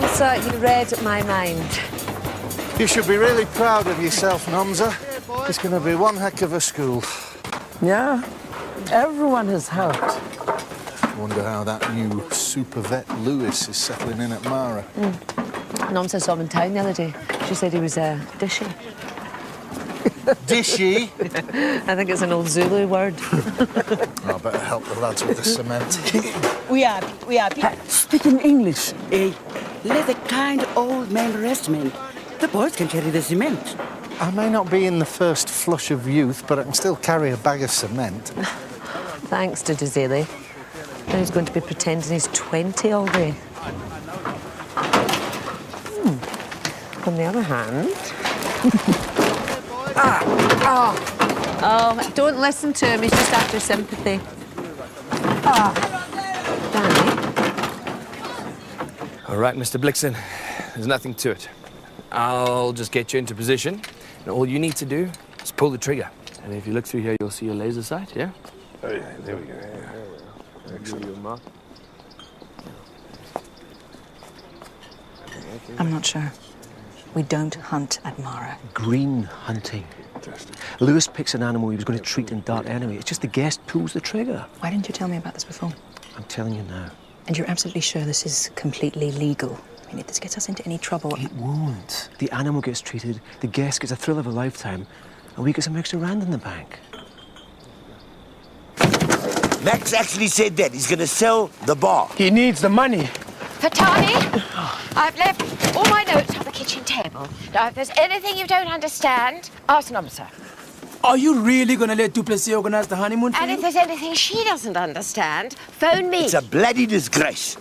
Nomsa, you read my mind. You should be really proud of yourself, Nomsa. It's going to be one heck of a school. Yeah, everyone has helped. I wonder how that new super vet Lewis is settling in at Mara. Nomsa saw him in town the other day. She said he was dishy. Dishy? I think it's an old Zulu word. I better help the lads with the cement. We are. Speaking English. Let the kind old man rest, man. The boys can carry the cement. I may not be in the first flush of youth, but I can still carry a bag of cement. Thanks to Dizeli. Now he's going to be pretending he's 20 all day. On the other hand... Oh, don't listen to him. He's just after sympathy. Danny? All right, Mr. Blixen. There's nothing to it. I'll just get you into position, and all you need to do is pull the trigger. And if you look through here, you'll see a laser sight, yeah? Oh, yeah, there we go. Yeah. Excellent. I'm not sure. We don't hunt at Mara. Green hunting. Lewis picks an animal he was going to treat in dark enemy. It's just the guest pulls the trigger. Why didn't you tell me about this before? I'm telling you now. And you're absolutely sure this is completely legal? I mean, if this gets us into any trouble... It won't. The animal gets treated, the guest gets a thrill of a lifetime, and we get some extra rand in the bank. Max actually said that. He's going to sell the bar. He needs the money. Fatani, I've left all my notes on the kitchen table. Now, if there's anything you don't understand, ask Nomsa. Are you really going to let Duplessis organize the honeymoon for And you? if there's anything she doesn't understand, phone me. It's a bloody disgrace.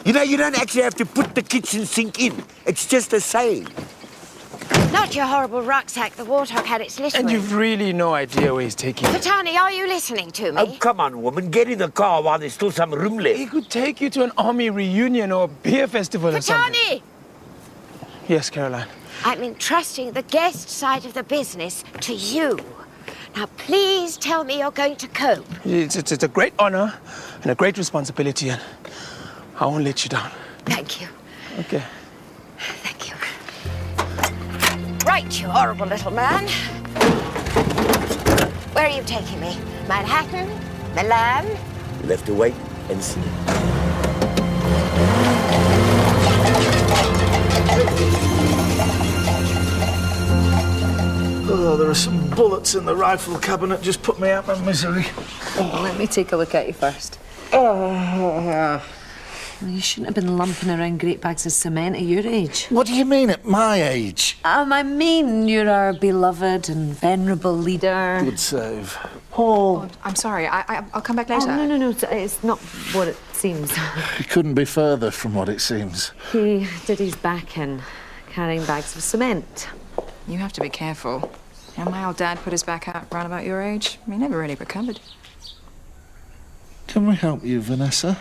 You know, you don't actually have to put the kitchen sink in. It's just a saying. Not your horrible rucksack the warthog had its little. And you've really no idea where he's taking you. Fatani, are you listening to me? Oh, come on, woman. Get in the car while there's still some room left. He could take you to an army reunion or a beer festival or something. Fatani! Yes, Caroline. I'm entrusting the guest side of the business to you. Now, please tell me you're going to cope. It's a great honor and a great responsibility, and I won't let you down. Thank you. Okay. Thank you. Right, you horrible little man. Where are you taking me? Manhattan? Milan? You'll have to wait and see. Oh, there are some bullets in the rifle cabinet. Just put me out my misery. Let me take a look at you first. You shouldn't have been lumping around great bags of cement at your age. What do you mean at my age? I mean you're our beloved and venerable leader. Good save. Oh, I'm sorry. I'll come back later. Oh, no. It's not what it seems. It couldn't be further from what it seems. He did his back in, carrying bags of cement. You have to be careful. You know, my old dad put his back out round about your age. He never really recovered. Can we help you, Vanessa?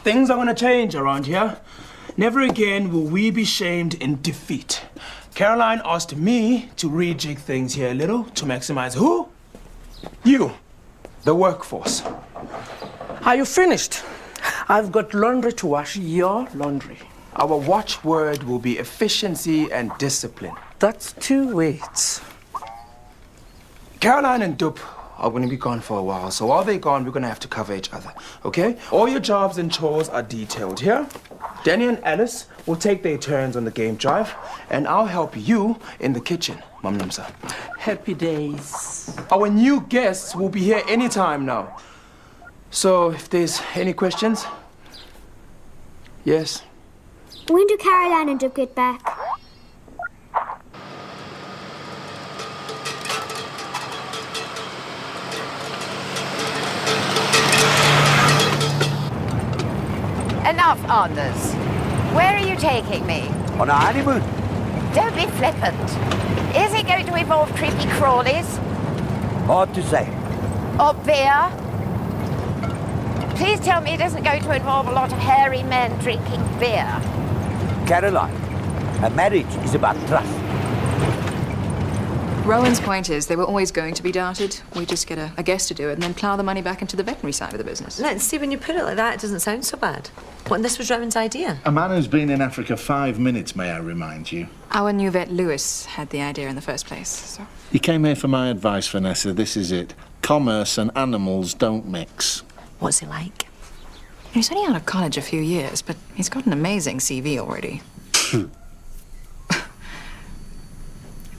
Things are going to change around here. Never again will we be shamed in defeat. Caroline asked me to rejig things here a little to maximize who? You, the workforce. Are you finished? I've got laundry to wash, your laundry. Our watchword will be efficiency and discipline. That's 2 weights. Caroline and Dup are going to be gone for a while, so while they're gone, we're going to have to cover each other, okay? All your jobs and chores are detailed here. Danny and Alice will take their turns on the game drive, and I'll help you in the kitchen, Mum Namsa. Happy days. Our new guests will be here anytime now. So if there's any questions? Yes? When do Caroline and Dup get back? Enough, Anders. Where are you taking me? On our honeymoon. Don't be flippant. Is it going to involve creepy crawlies? Hard to say. Or beer? Please tell me it isn't going to involve a lot of hairy men drinking beer. Caroline, a marriage is about trust. Rowan's point is they were always going to be darted. We just get a guest to do it and then plough the money back into the veterinary side of the business. Let's see, when you put it like that, it doesn't sound so bad. What, and this was Rowan's idea? A man who's been in Africa 5 minutes, may I remind you. Our new vet, Lewis, had the idea in the first place, so... He came here for my advice, Vanessa. This is it. Commerce and animals don't mix. What's he like? He's only out of college a few years, but he's got an amazing CV already.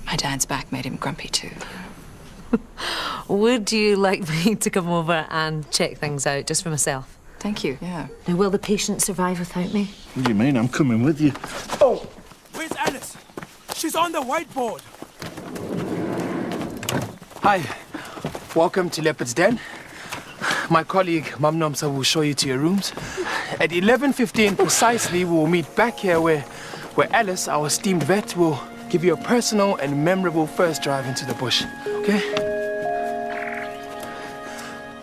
My dad's back made him grumpy, too. Would you like me to come over and check things out, just for myself? Thank you, yeah. Now, will the patient survive without me? What do you mean? I'm coming with you. Oh, where's Alice? She's on the whiteboard. Hi, welcome to Leopard's Den. My colleague, Mam Nomsa, will show you to your rooms. At 11:15 precisely, we will meet back here where Alice, our esteemed vet, will give you a personal and memorable first drive into the bush, okay?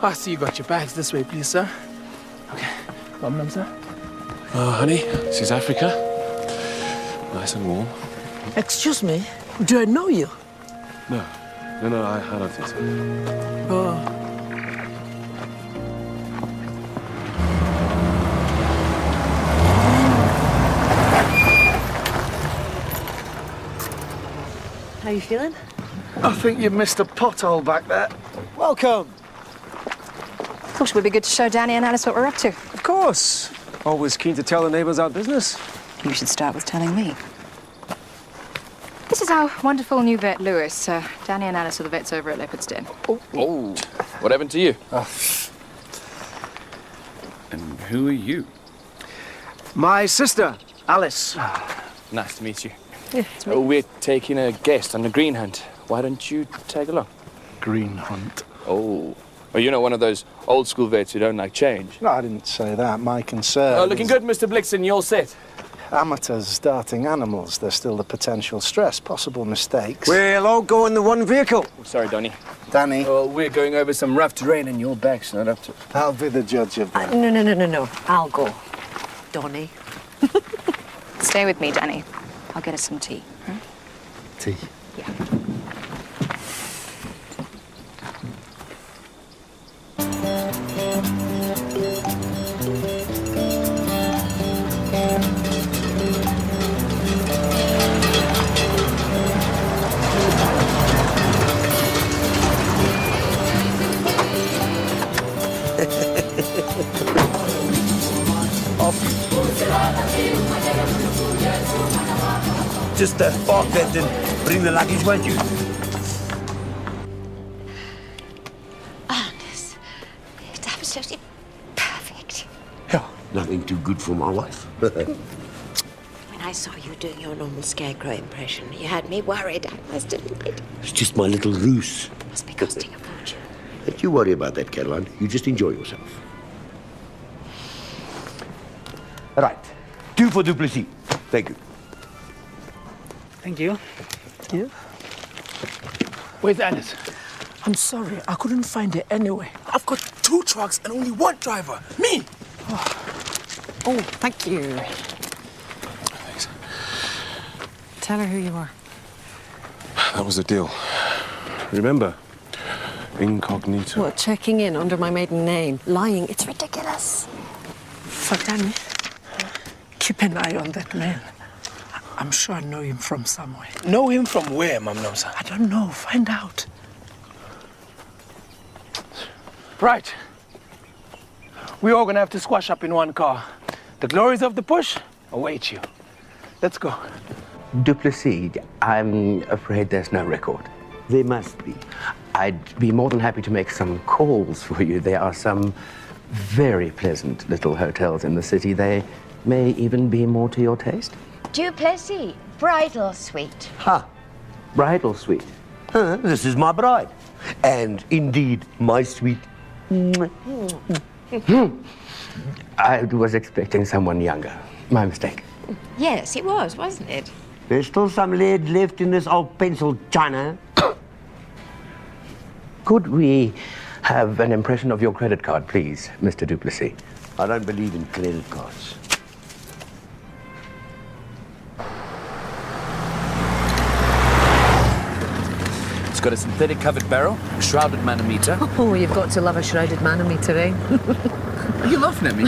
I see you got your bags. This way, please, sir. Okay, Mam Nomsa. Oh, honey, this is Africa. Nice and warm. Excuse me, do I know you? No, I don't think so. Oh. How are you feeling? I think you've missed a pothole back there. Welcome. Thought it would be good to show Danny and Alice what we're up to. Of course. Always keen to tell the neighbours our business. You should start with telling me. This is our wonderful new vet, Lewis. Danny and Alice are the vets over at Leopard's Den. Oh, what happened to you? And who are you? My sister, Alice. Nice to meet you. Yeah, it's me. Oh, we're taking a guest on a green hunt. Why don't you tag along? Green hunt. Oh. Well, you're not one of those old school vets who don't like change. No, I didn't say that. My concern Oh, looking good, Mr. Blixen. You're set. Amateurs darting animals. There's still the potential stress, possible mistakes. We'll all go in the one vehicle. Oh, sorry, Donny. Danny, Well, we're going over some rough terrain and your back's not up to... I'll be the judge of that. No. I'll go. Donny. Stay with me, Danny. I'll get us some tea. Tea. Yeah. Just park that and bring the luggage, won't you? Ernest, it's absolutely perfect. Yeah, nothing too good for my wife. When I saw you doing your normal scarecrow impression, you had me worried, I must admit. It's just my little ruse. Must be costing a fortune. Don't you worry about that, Caroline. You just enjoy yourself. Right. 2 for Duplessis. Thank you. Thank you. Yeah. Where's Alice? I'm sorry, I couldn't find her anywhere. I've got 2 trucks and only 1 driver. Me! Oh, thank you. Thanks. Tell her who you are. That was the deal. Remember? Incognito. What, checking in under my maiden name? Lying, it's ridiculous. Fatani, keep an eye on that man. I'm sure I know him from somewhere. Know him from where, Mam Nomsa? I don't know. Find out. Right. We're all gonna have to squash up in one car. The glories of the bush await you. Let's go. Duplessis, I'm afraid there's no record. There must be. I'd be more than happy to make some calls for you. There are some very pleasant little hotels in the city. They may even be more to your taste. Duplessis, bridal suite. Ha! Bridal suite. This is my bride. And indeed, my sweet. I was expecting someone younger. My mistake. Yes, it was, wasn't it? There's still some lead left in this old pencil china. Could we have an impression of your credit card, please, Mr. Duplessis? I don't believe in credit cards. got a synthetic covered barrel, a shrouded manometer. Oh, you've got to love a shrouded manometer, eh? Are you laughing at me?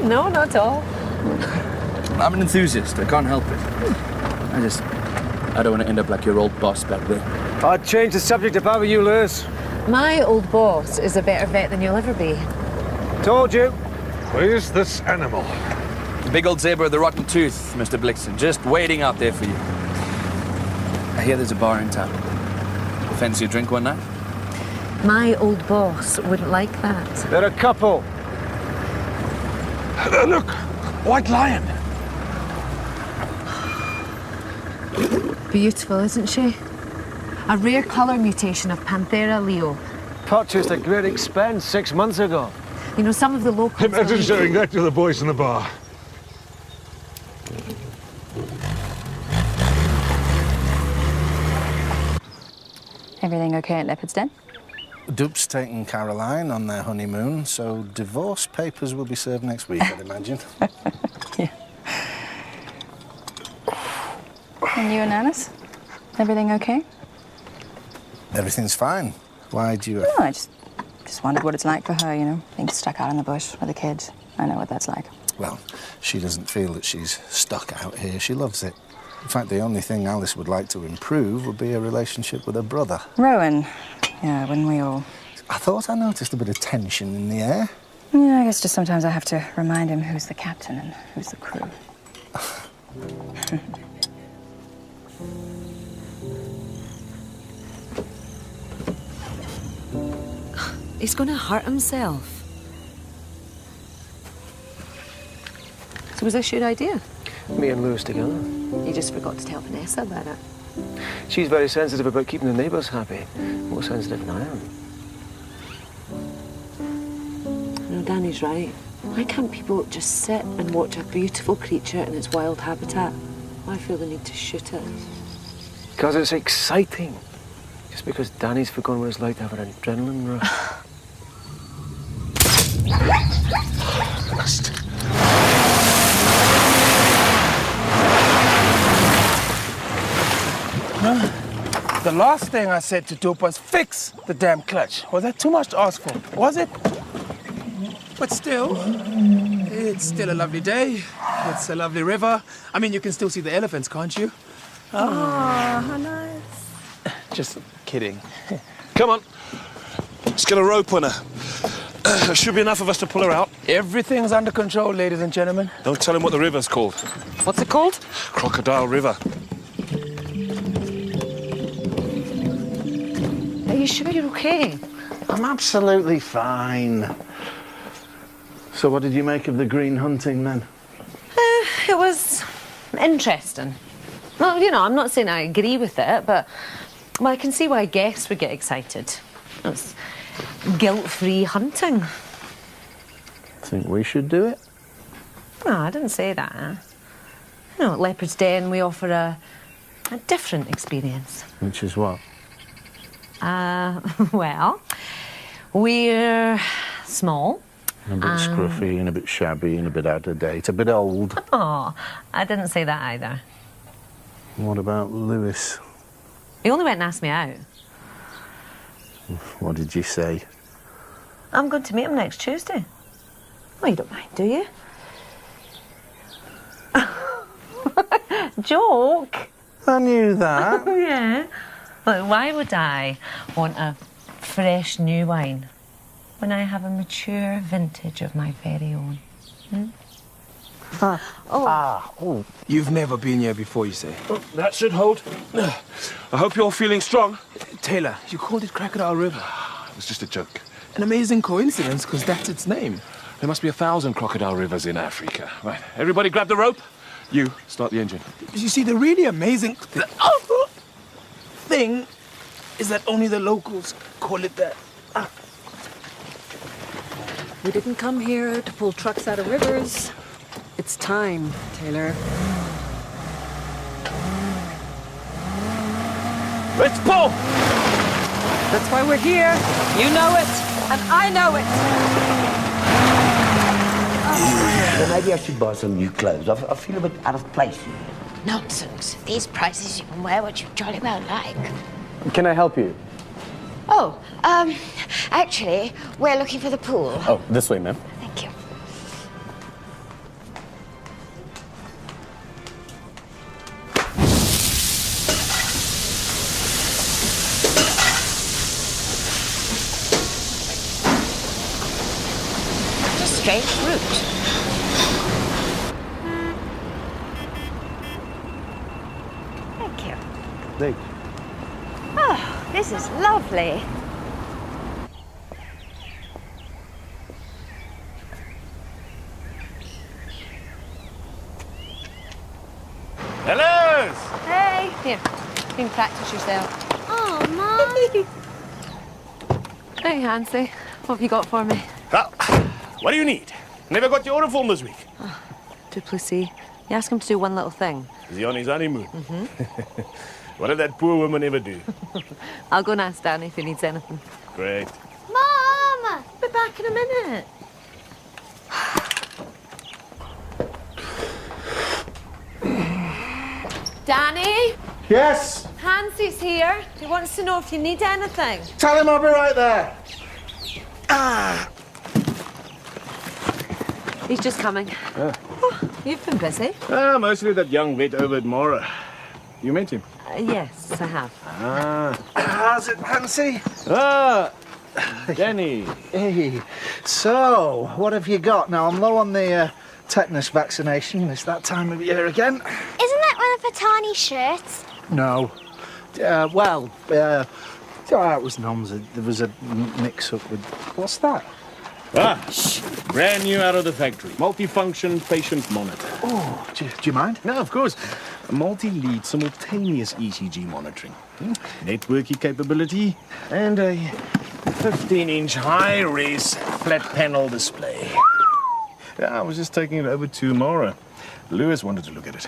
No, not at all. I'm an enthusiast. I can't help it. I don't want to end up like your old boss back there. I'd change the subject if I were you, Lewis. My old boss is a better vet than you'll ever be. Told you. Where's this animal? The big old zebra with the rotten tooth, Mr. Blixen. Just waiting out there for you. I hear there's a bar in town. Fancy a drink one night? My old boss wouldn't like that. They're a couple. Look! White lion! Beautiful, isn't she? A rare colour mutation of Panthera leo. Purchased at great expense 6 months ago. You know, some of the locals... Imagine showing that to the boys in the bar. Everything okay at Leopard's Den? Dupe's taking Caroline on their honeymoon, so divorce papers will be served next week, I'd imagine. Yeah. And you and Alice? Everything okay? Everything's fine. Why do you... No, I just wondered what it's like for her, you know, being stuck out in the bush with the kids. I know what that's like. Well, she doesn't feel that she's stuck out here. She loves it. In fact, the only thing Alice would like to improve would be a relationship with her brother. Rowan. Yeah, when we all... I thought I noticed a bit of tension in the air. Yeah, I guess just sometimes I have to remind him who's the captain and who's the crew. He's going to hurt himself. So was this your idea? Me and Lewis together. You just forgot to tell Vanessa about it. She's very sensitive about keeping the neighbours happy. More sensitive than I am. No, Danny's right. Why can't people just sit and watch a beautiful creature in its wild habitat? Why feel the need to shoot it? Because it's exciting. Just because Danny's forgotten what it's like to have an adrenaline rush. The last thing I said to Dope was fix the damn clutch. Was that too much to ask for? Was it? But still, it's still a lovely day. It's a lovely river. I mean, you can still see the elephants, can't you? Oh, how nice. Just kidding. Come on. Let's get a rope on her. There should be enough of us to pull her out. Everything's under control, ladies and gentlemen. Don't tell him what the river's called. What's it called? Crocodile River. Are you sure you're okay? I'm absolutely fine. So what did you make of the green hunting, then? It was interesting. Well, you know, I'm not saying I agree with it, but well, I can see why guests would get excited. It's guilt-free hunting. Think we should do it? No, I didn't say that. You know, at Leopard's Den, we offer a different experience. Which is what? Well, we're small. A bit scruffy and a bit shabby and a bit out of date, a bit old. Oh, I didn't say that either. What about Lewis? He only went and asked me out. What did you say? I'm going to meet him next Tuesday. Oh, you don't mind, do you? Joke. I knew that. Yeah. Look, why would I want a fresh new wine when I have a mature vintage of my very own? Hmm? Oh. You've never been here before, you say? Oh, that should hold. I hope you're feeling strong. Taylor, you called it Crocodile River. It was just a joke. An amazing coincidence, because that's its name. There must be 1,000 crocodile rivers in Africa. Right, everybody grab the rope. You, start the engine. You see, the really amazing thing is that only the locals call it that. We didn't come here to pull trucks out of rivers. It's time, Taylor. Let's pull! That's why we're here. You know it, and I know it. Well, maybe I should buy some new clothes. I feel a bit out of place here. Nonsense. These prices, you can wear what you jolly well like. Can I help you? Oh, actually, we're looking for the pool. Oh, this way, ma'am. Thank you. What a strange route. Thank you. Thank you. Oh, this is lovely. Hello! Hey, here. You can practice yourself. Oh, Mum. Hey, Hansie. What have you got for me? Well, what do you need? Never got your order form this week. Oh, Duplessis. You ask him to do one little thing. Is he on his honeymoon? Mm-hmm. What did that poor woman ever do? I'll go and ask Danny if he needs anything. Great. Mom! Be back in a minute. Danny? Yes? Hansie's here. He wants to know if you need anything. Tell him I'll be right there. Ah! He's just coming. Oh, you've been busy. Mostly that young vet over at Mora. You met him? Yes, I have. Ah. How's it, Hansie? Ah, Danny. Hey, so, what have you got? Now, I'm low on the tetanus vaccination. It's that time of year again. Isn't that one of Patani's shirts? No. It was noms. There was a mix-up with... What's that? Ah, brand new out of the factory. Multifunction patient monitor. Oh, do you mind? No, of course. A multi-lead simultaneous ECG monitoring. Networking capability and a 15-inch high-res flat panel display. Yeah, I was just taking it over to Mora. Lewis wanted to look at it.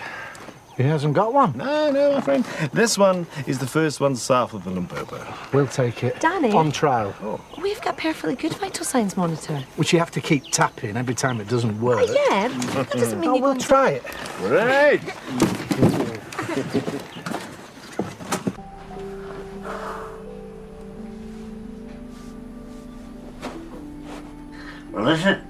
He hasn't got one? No, my friend. This one is the first one south of the Limpopo. We'll take it. Danny? On trial. Oh. We've got a perfectly good vital signs monitor. Which you have to keep tapping every time it doesn't work. Oh, yeah, that doesn't mean you we'll try it. Right. Well, listen.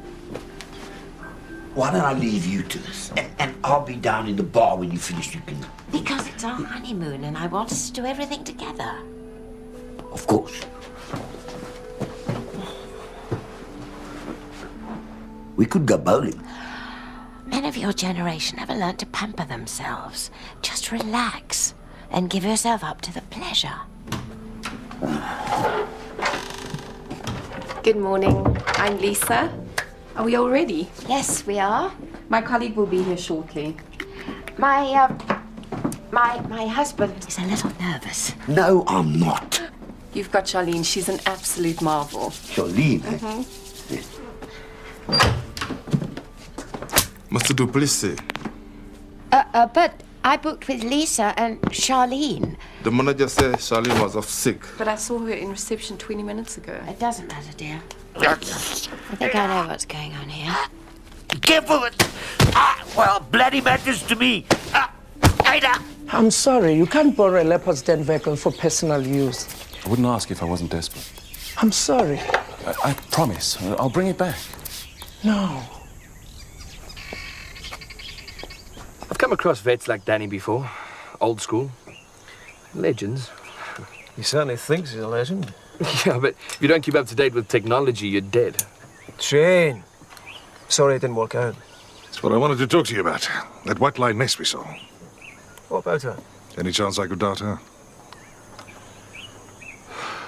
Why don't I leave you to this? And I'll be down in the bar when you finish. You can... Because it's our honeymoon and I want us to do everything together. Of course. We could go bowling. Men of your generation never learned to pamper themselves. Just relax and give yourself up to the pleasure. Good morning. I'm Lisa. Are we all ready? Yes, we are. My colleague will be here shortly. My husband is a little nervous. No, I'm not. You've got Charlene. She's an absolute marvel. Charlene, eh? Mr. Duplessis. But I booked with Lisa and Charlene. The manager said Charlene was off sick. But I saw her in reception 20 minutes ago. It doesn't matter, dear. I think I know what's going on here. Careful! Well, bloody matters to me. Ada! I'm sorry, you can't borrow a Leopard's Den vehicle for personal use. I wouldn't ask if I wasn't desperate. I'm sorry. I promise. I'll bring it back. No. I've come across vets like Danny before. Old school. Legends. He certainly thinks he's a legend. Yeah, but if you don't keep up to date with technology, you're dead. Shane. Sorry it didn't work out. That's what I wanted to talk to you about. That white line nest we saw. What about her? Any chance I could dart her?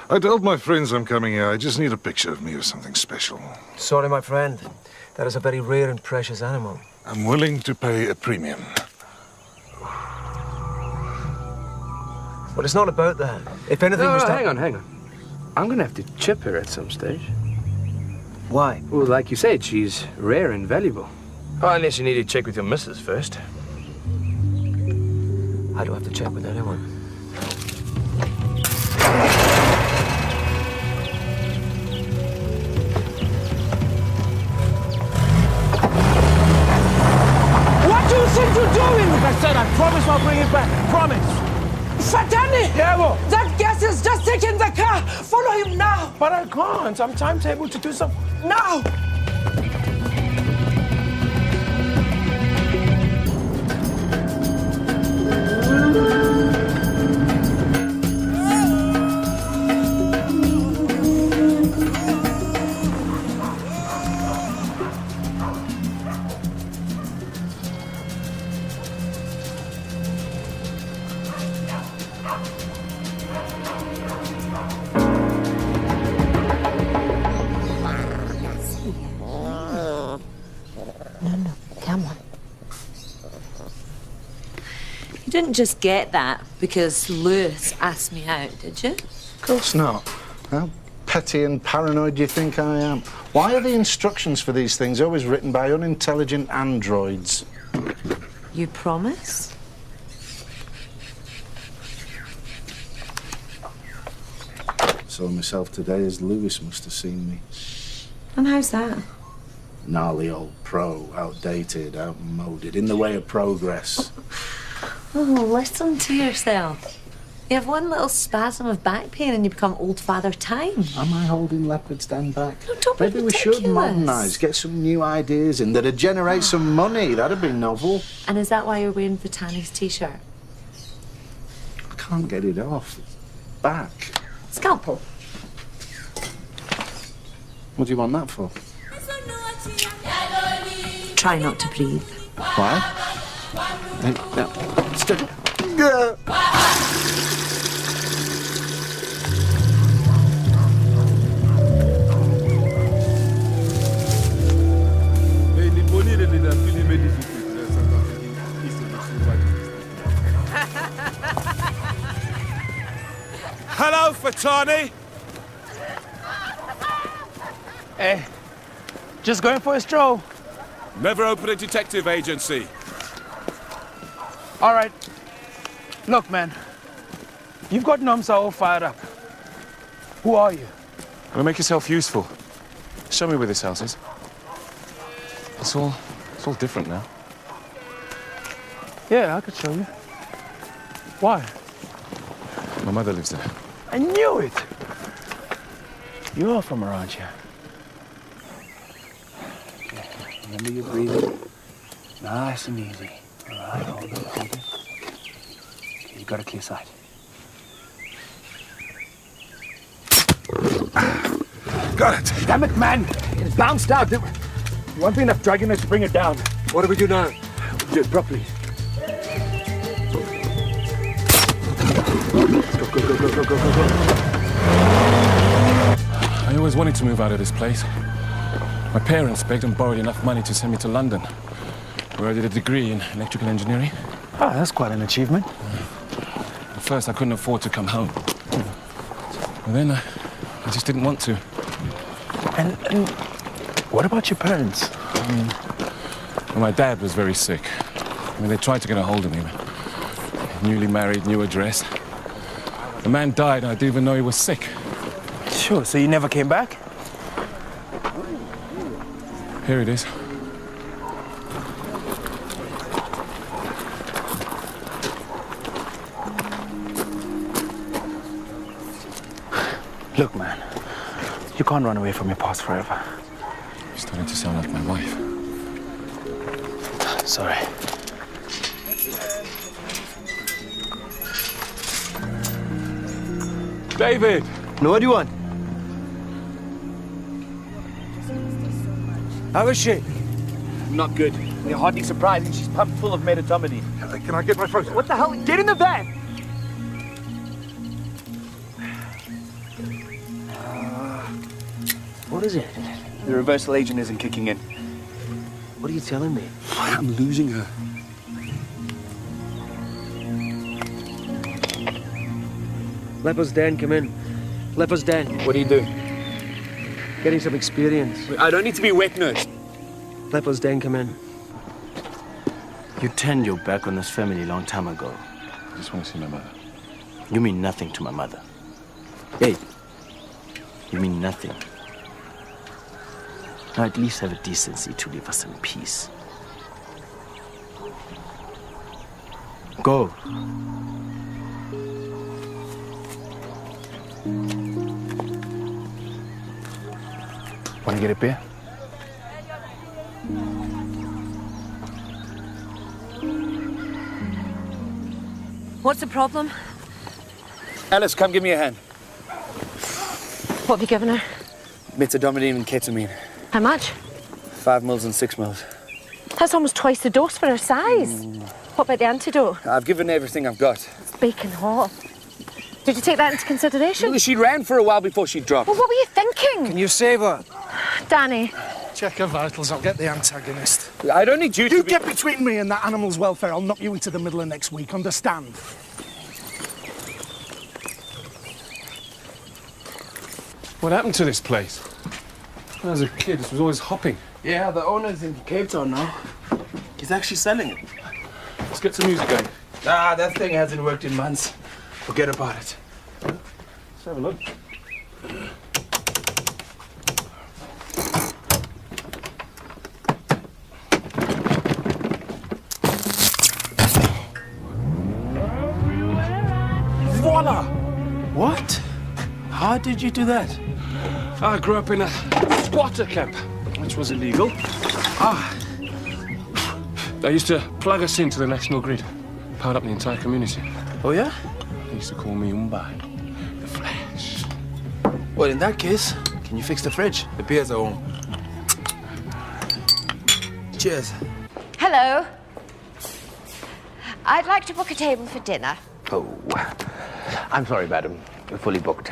I told my friends I'm coming here. I just need a picture of me with something special. Sorry, my friend. That is a very rare and precious animal. I'm willing to pay a premium. But it's not about that. If anything was to... hang on. I'm gonna have to chip her at some stage. Why? Well, like you said, she's rare and valuable. Oh, unless you need to check with your missus first. I don't have to check with anyone. What do you think you're doing? Like I said, I promise I'll bring it back. Promise. Fatani! Yeah, well. That gas is just Just take in the car. Follow him now. But I can't. I'm timetabled to do something now. Come on. You didn't just get that because Lewis asked me out, did you? Of course not. How petty and paranoid do you think I am? Why are the instructions for these things always written by unintelligent androids? You promise? Saw myself today as Lewis must have seen me. And how's that? Gnarly old pro, outdated, outmoded, in the way of progress. Oh, listen to yourself. You have one little spasm of back pain and you become old Father Time. Am I holding Leopard's Den back? No, don't be Maybe we should modernise, get some new ideas in that'd generate some money. That'd be novel. And is that why you're wearing Vitani's t-shirt? I can't get it off. It's back. Scalpel. What do you want that for? Try not to breathe. Why? No. Stop. Go. Hello, Fatani. Hey, just going for a stroll. Never open a detective agency. All right. Look, man. You've got Nomsa all fired up. Who are you? Well, make yourself useful. Show me where this house is. It's all different now. Yeah, I could show you. Why? My mother lives there. I knew it. You're from around here. Okay, remember your breathing. Nice and easy. All right, hold it, hold it. Okay, you got a clear sight. Got it. Damn it, man! It bounced out. It won't be enough dragginess to bring it down. What do we do now? Do it properly. Go. I always wanted to move out of this place. My parents begged and borrowed enough money to send me to London, where I did a degree in electrical engineering. Ah, that's quite an achievement. At first, I couldn't afford to come home. And then I just didn't want to. And what about your parents? I mean, well, my dad was very sick. I mean, they tried to get a hold of me. Newly married, new address. The man died, and I didn't even know he was sick. Sure, so you never came back? Here it is. Look, man, you can't run away from your past forever. You're starting to sound like my wife. Sorry. David! No, what do you want? How is she? Not good. You're hardly surprising. She's pumped full of metatomedy. Can I get my photo? What the hell? Get in the van! What is it? The reversal agent isn't kicking in. What are you telling me? I'm losing her. Leopard's Den, come in. Leopard's Den. What do you do? Getting some experience. I don't need to be wet nurse. Leopard's Den, come in. You turned your back on this family a long time ago. I just want to see my mother. You mean nothing to my mother. Hey, you mean nothing. Now at least have a decency to leave us in peace. Go. Want to get a beer? What's the problem? Alice, come give me a hand. What have you given her? Methamphetamine and ketamine. How much? 5 mils and 6 mils. That's almost twice the dose for her size. What about the antidote? I've given her everything I've got. It's baking hot. Did you take that into consideration? Well, she ran for a while before she dropped. Well, what were you thinking? Can you save her? Danny. Check her vitals. I'll get the antagonist. I don't need you to You get between me and that animal's welfare. I'll knock you into the middle of next week. Understand? What happened to this place? When I was a kid, this was always hopping. Yeah, the owner's in Cape Town now. He's actually selling it. Let's get some music going. Ah, that thing hasn't worked in months. Forget about it. Let's have a look. Voila! What? How did you do that? I grew up in a squatter camp, which was illegal. They used to plug us into the national grid, powered up the entire community. Oh, yeah? They used to call me Umbai, the Flash. Well, in that case, can you fix the fridge? The beers are warm. Cheers. Hello. I'd like to book a table for dinner. Oh, I'm sorry, madam. We're fully booked.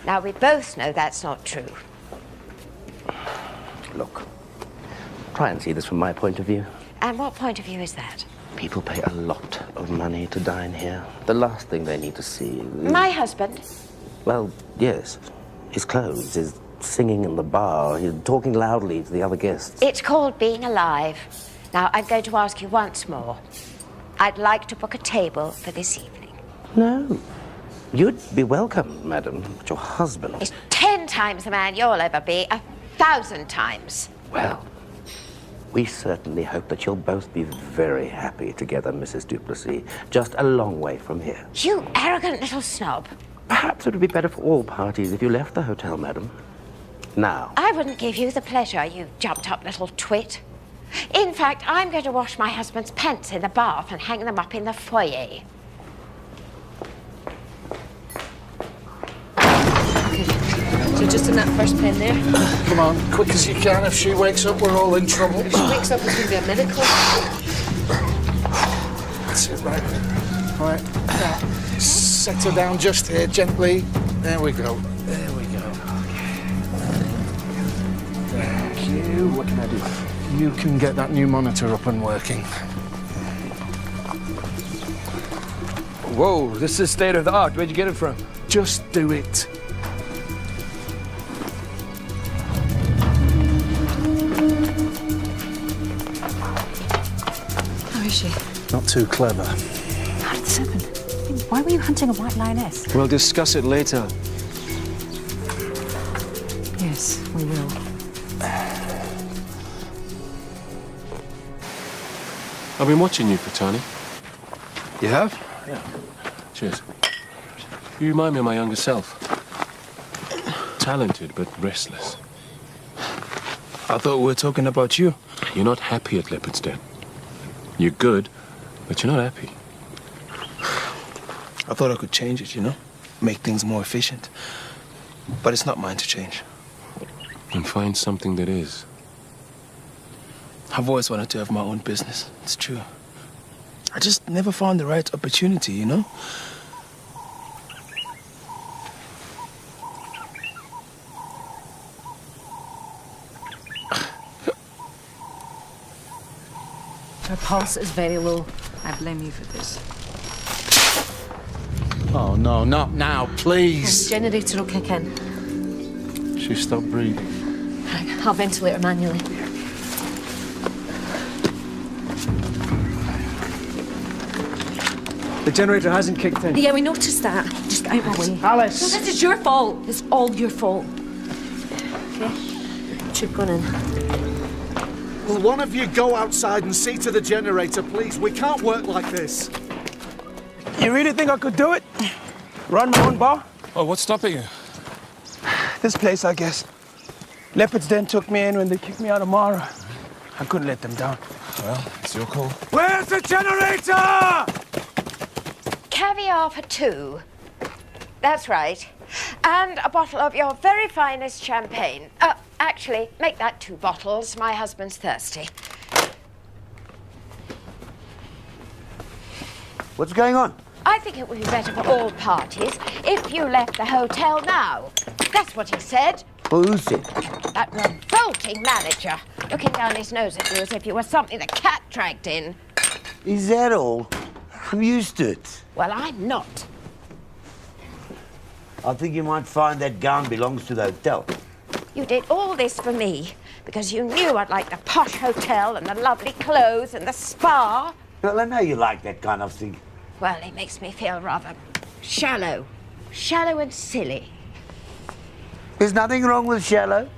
Now, we both know that's not true. Look, try and see this from my point of view. And what point of view is that? People pay a lot of money to dine here. The last thing they need to see is... My husband. Well, yes. His clothes, his singing in the bar, his talking loudly to the other guests. It's called being alive. Now, I'm going to ask you once more. I'd like to book a table for this evening. No. You'd be welcome, madam, but your husband... Is 10 times the man you'll ever be, 1,000 times. Well, we certainly hope that you'll both be very happy together, Mrs. Duplessis. Just a long way from here. You arrogant little snob. Perhaps it would be better for all parties if you left the hotel, madam. Now. I wouldn't give you the pleasure, you jumped-up little twit. In fact, I'm going to wash my husband's pants in the bath and hang them up in the foyer. So just in that first pen there. Come on, quick as you can. If she wakes up, we're all in trouble. If she wakes up, it's going to be a miracle. That's it, right. All right. Now, set her down just here, gently. There we go. There we go. Thank you. What can I do? You can get that new monitor up and working. Whoa, this is state of the art. Where'd you get it from? Just do it. How is she? Not too clever. How did this happen? Why were you hunting a white lioness? We'll discuss it later. Yes, we will. I've been watching you, Patani. You have? Yeah. Cheers. You remind me of my younger self. Talented, but restless. I thought we were talking about you. You're not happy at Leopard's Den. You're good, but you're not happy. I thought I could change it, you know? Make things more efficient. But it's not mine to change. And find something that is. I've always wanted to have my own business. It's true. I just never found the right opportunity, you know? Her pulse is very low. I blame you for this. Oh, no, not now, The please. generator will kick in. She stopped breathing. I'll ventilate her manually. The generator hasn't kicked in. Yeah, we noticed that. Just get out my way. Alice! No, this is your fault. It's all your fault. Okay? Tube gone in. Will one of you go outside and see to the generator, please? We can't work like this. You really think I could do it? Run my own bar. Oh, what's stopping you? This place, I guess. Leopard's Den took me in when they kicked me out of Mara. I couldn't let them down. Well, it's your call. Where's the generator? Caviar for 2. That's right. And a bottle of your very finest champagne. Actually, make that 2 bottles. My husband's thirsty. What's going on? I think it would be better for all parties if you left the hotel now. That's what he said. Well, who said? That revolting manager, looking down his nose at you as if you were something the cat dragged in. Is that all? I'm used to it. Well, I'm not. I think you might find that gown belongs to the hotel. You did all this for me because you knew I'd like the posh hotel and the lovely clothes and the spa. Well, I know you like that kind of thing. Well, it makes me feel rather shallow. Shallow and silly. There's nothing wrong with shallow.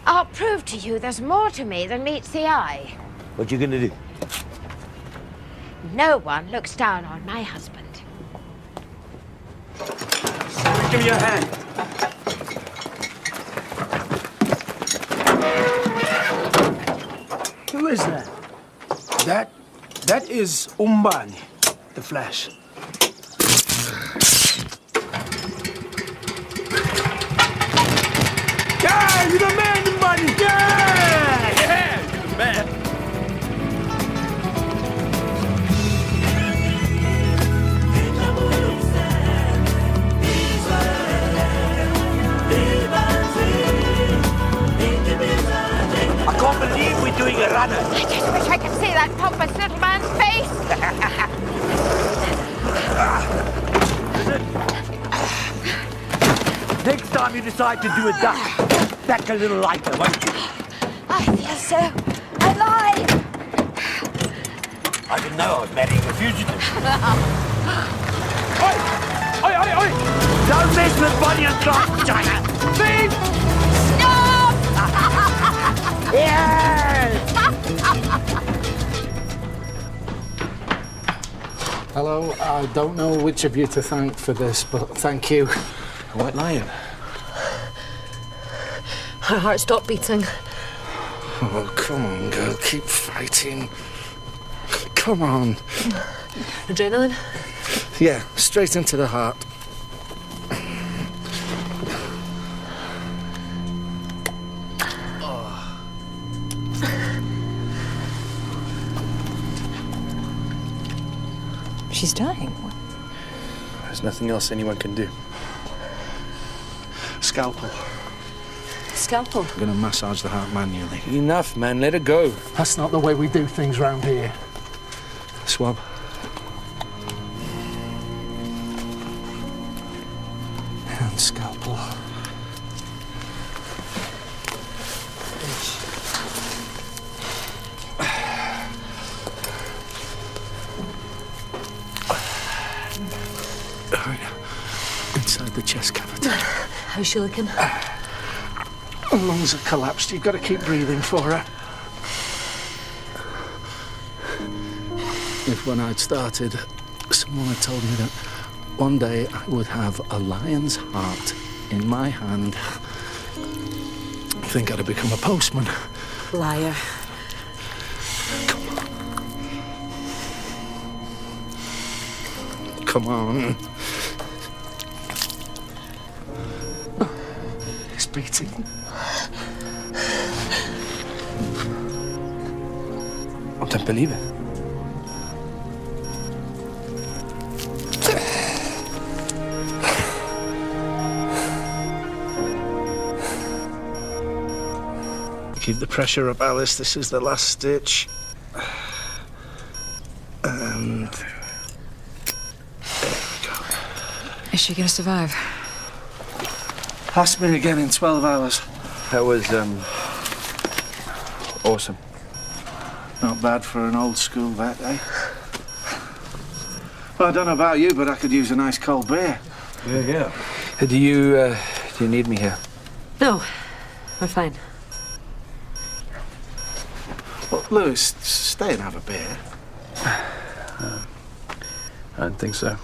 I'll prove to you there's more to me than meets the eye. What you gonna do? No one looks down on my husband. Give me your hand. Who is that? That is Umbani, the Flash. Yeah, you're the man, Umbani! Yeah, you're the man. I can't believe we're doing a runner. I just wish I could see that pompous little man's face. Next time you decide to do a duck, back a little lighter, won't you? I feel so alive. I didn't know I was marrying a fugitive. Oi! Don't mess with Bonnie and Clyde, China. Thief! Stop! Yes! Hello, I don't know which of you to thank for this, but thank you. A white lion. Her heart stopped beating. Oh, come on, girl, keep fighting. Come on. Adrenaline? Yeah, straight into the heart. She's dying. There's nothing else anyone can do. Scalpel. Scalpel? I'm gonna massage the heart manually. Enough, man. Let her go. That's not the way we do things round here. Swab. And scalpel. Inside the chest cavity. How's she looking? Her lungs have collapsed. You've got to keep breathing for her. If when I'd started, someone had told me that one day I would have a lion's heart in my hand, I think I'd have become a postman. Liar. Come on. It's beating. I don't believe it. Keep the pressure up, Alice. This is the last stitch. And there we go. Is she gonna survive? Ask me again in 12 hours. That was, awesome. Not bad for an old school vet, eh? Well, I don't know about you, but I could use a nice cold beer. Yeah. Do you need me here? No, we're fine. Well, Lewis, stay and have a beer. I don't think so.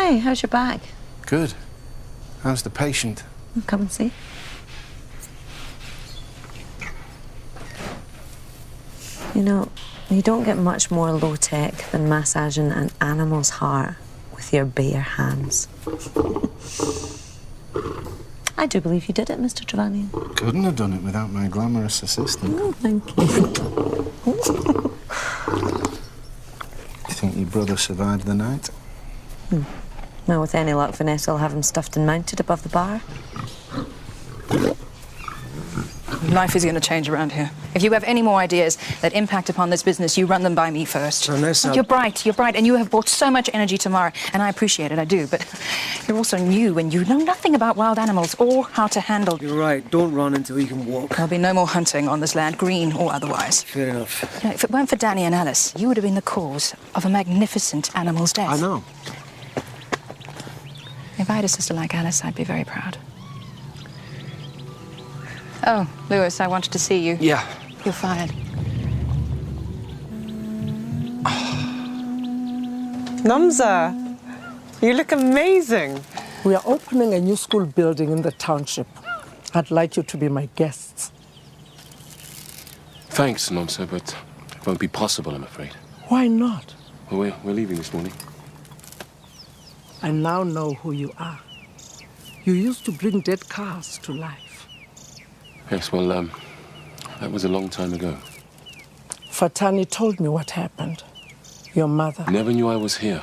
Hey, how's your back? Good. How's the patient? Come and see. You know, you don't get much more low-tech than massaging an animal's heart with your bare hands. I do believe you did it, Mr. Trevanian. Couldn't have done it without my glamorous assistant. Oh, thank you. You think your brother survived the night? Well, with any luck, Vanessa will have him stuffed and mounted above the bar. Life is going to change around here. If you have any more ideas that impact upon this business, you run them by me first. Vanessa... You're bright, and you have brought so much energy to Mara, and I appreciate it, I do, but you're also new, and you know nothing about wild animals or how to handle... You're right. Don't run until you can walk. There'll be no more hunting on this land, green or otherwise. Fair enough. You know, if it weren't for Danny and Alice, you would have been the cause of a magnificent animal's death. I know. If I had a sister like Alice, I'd be very proud. Oh, Lewis, I wanted to see you. Yeah. You're fired. Namza, you look amazing. We are opening a new school building in the township. I'd like you to be my guests. Thanks, Nomsa, but it won't be possible, I'm afraid. Why not? Well, we're leaving this morning. I now know who you are. You used to bring dead cars to life. Yes, well, that was a long time ago. Fatani told me what happened. Your mother. Never knew I was here.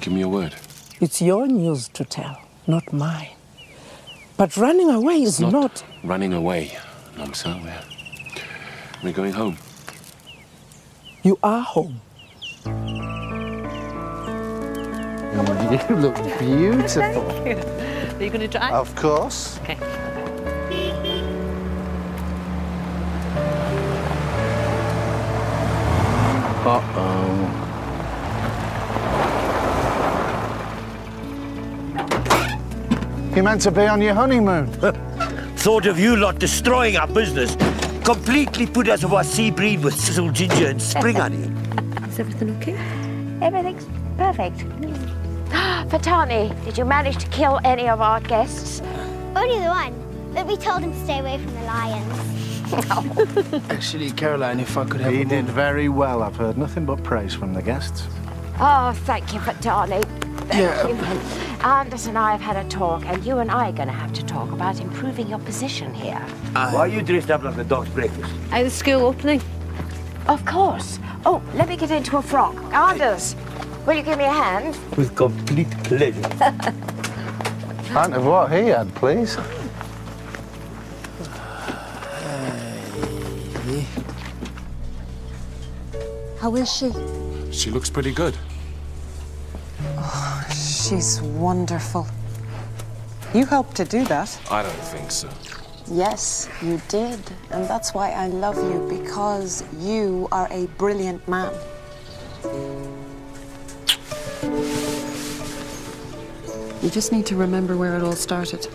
Give me your word. It's your news to tell, not mine. But running away is not... Running away, Nomsa. We're going home. You are home. You look beautiful. Thank you. Are you going to try? Of course. Okay. Uh-oh. You meant to be on your honeymoon. Thought of you lot destroying our business. Completely put us off our sea breed with sizzled ginger and spring onion. Is everything okay? Everything's perfect. Fatani, did you manage to kill any of our guests? Only the one, but we told him to stay away from the lions. Actually, Caroline, if I could have... He did very well. I've heard nothing but praise from the guests. Oh, thank you, Fatani. Thank you. Anders and I have had a talk, and you and I are going to have to talk about improving your position here. Why are you dressed up like a dog's breakfast? The school opening. Of course. Oh, let me get into a frock. Anders, will you give me a hand? With complete pleasure. Pint of what he had, please. How is she? She looks pretty good. Oh, she's wonderful. You helped to do that. I don't think so. Yes, you did. And that's why I love you, because you are a brilliant man. You just need to remember where it all started.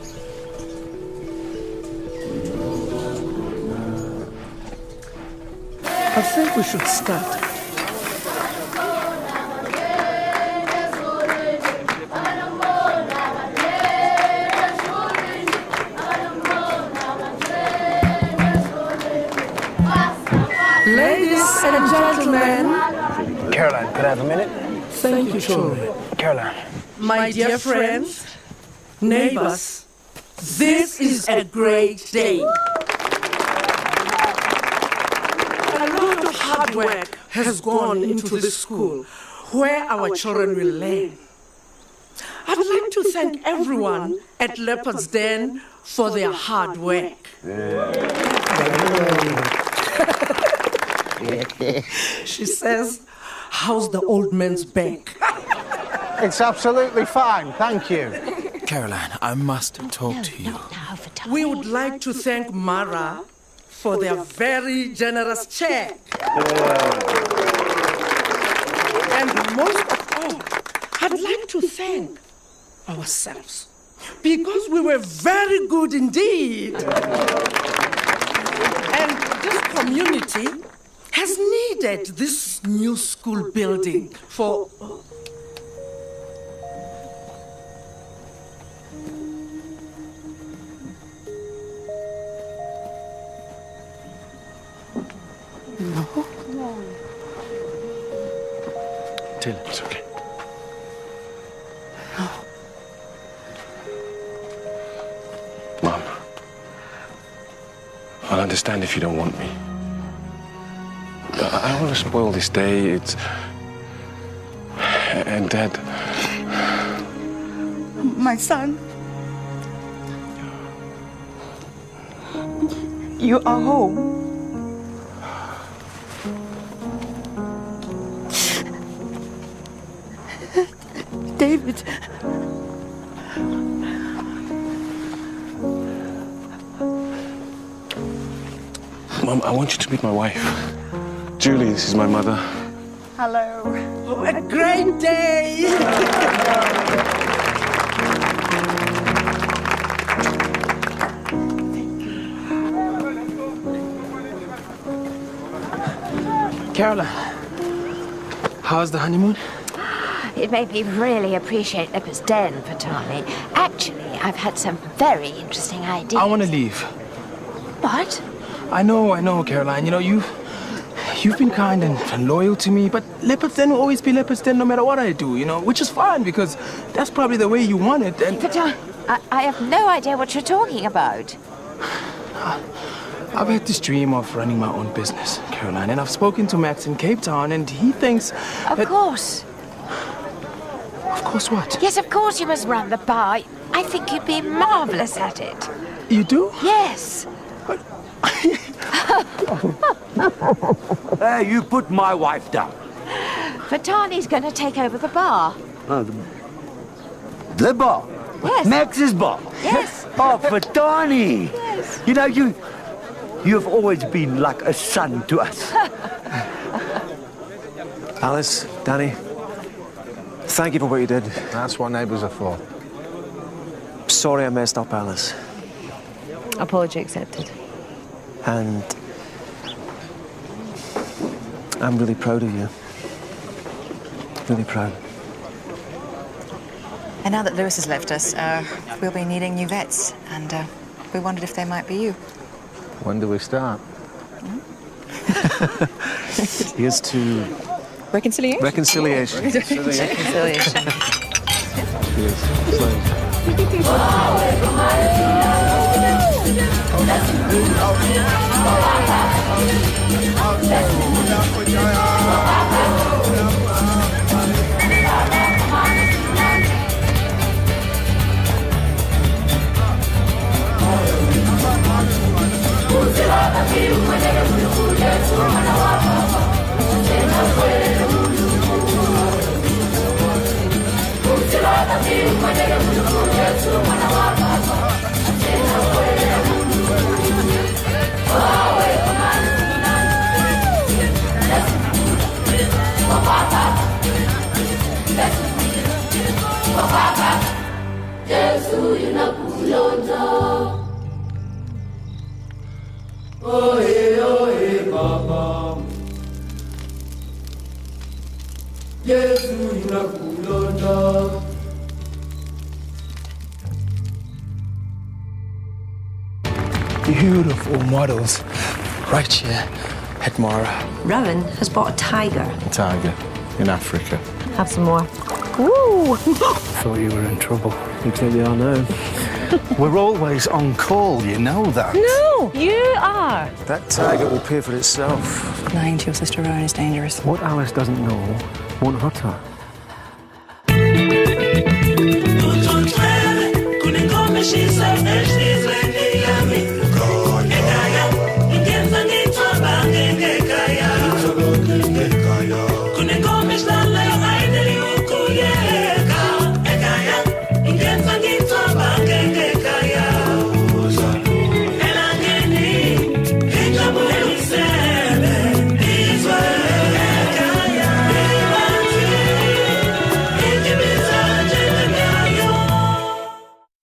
I think we should start. Ladies and gentlemen. Caroline, could I have a minute? Thank you, Chore. Caroline. My dear friends, neighbors, this is a great day. A lot of hard work has gone into this school where our children will learn. I'd like to thank everyone at Leopard's Den for their hard work. She says, how's the old man's back? It's absolutely fine, thank you. Caroline, I must talk to you. We would like to thank Mara for their very generous check. And most of all, I'd like to thank ourselves because we were very good indeed. And this community has needed this new school building for Till. It's okay. Mom, I'll understand if you don't want me. I don't want to spoil this day. It's... And Dad... My son. You are home. David. Mom, I want you to meet my wife. Julie, this is my mother. Hello. Oh, a great day. Caroline, how's the honeymoon? It made me really appreciate Lippers Den, Patani. Actually, I've had some very interesting ideas. I want to leave. What? I know, Caroline. You know, you've been kind and loyal to me, but Lippers Den will always be Lippers Den no matter what I do, you know, which is fine because that's probably the way you want it. And But I have no idea what you're talking about. I've had this dream of running my own business, Caroline, and I've spoken to Max in Cape Town, and he thinks Of course. Of course what? Yes, of course you must run the bar. I think you'd be marvellous at it. You do? Yes. Hey, you put my wife down. Patani's going to take over the bar. The bar? Yes. Max's bar? Yes. Oh, Fatani. Yes. You know, you've always been like a son to us. Alice, Danny, thank you for what you did. That's what neighbours are for. Sorry I messed up, Alice. Apology accepted. And I'm really proud of you. Really proud. And now that Lewis has left us, we'll be needing new vets, and we wondered if they might be you. When do we start? Here's to... Reconciliation? Reconciliation. Reconciliation. Beautiful models right here at Mara. Rowan has bought a tiger. A tiger in Africa. Have some more. Woo! Thought you were in trouble. You clearly are now. We're always on call, you know that. No, you are. That tiger will pay for itself. Lying to your sister Rowan is dangerous. What Alice doesn't know won't hurt her.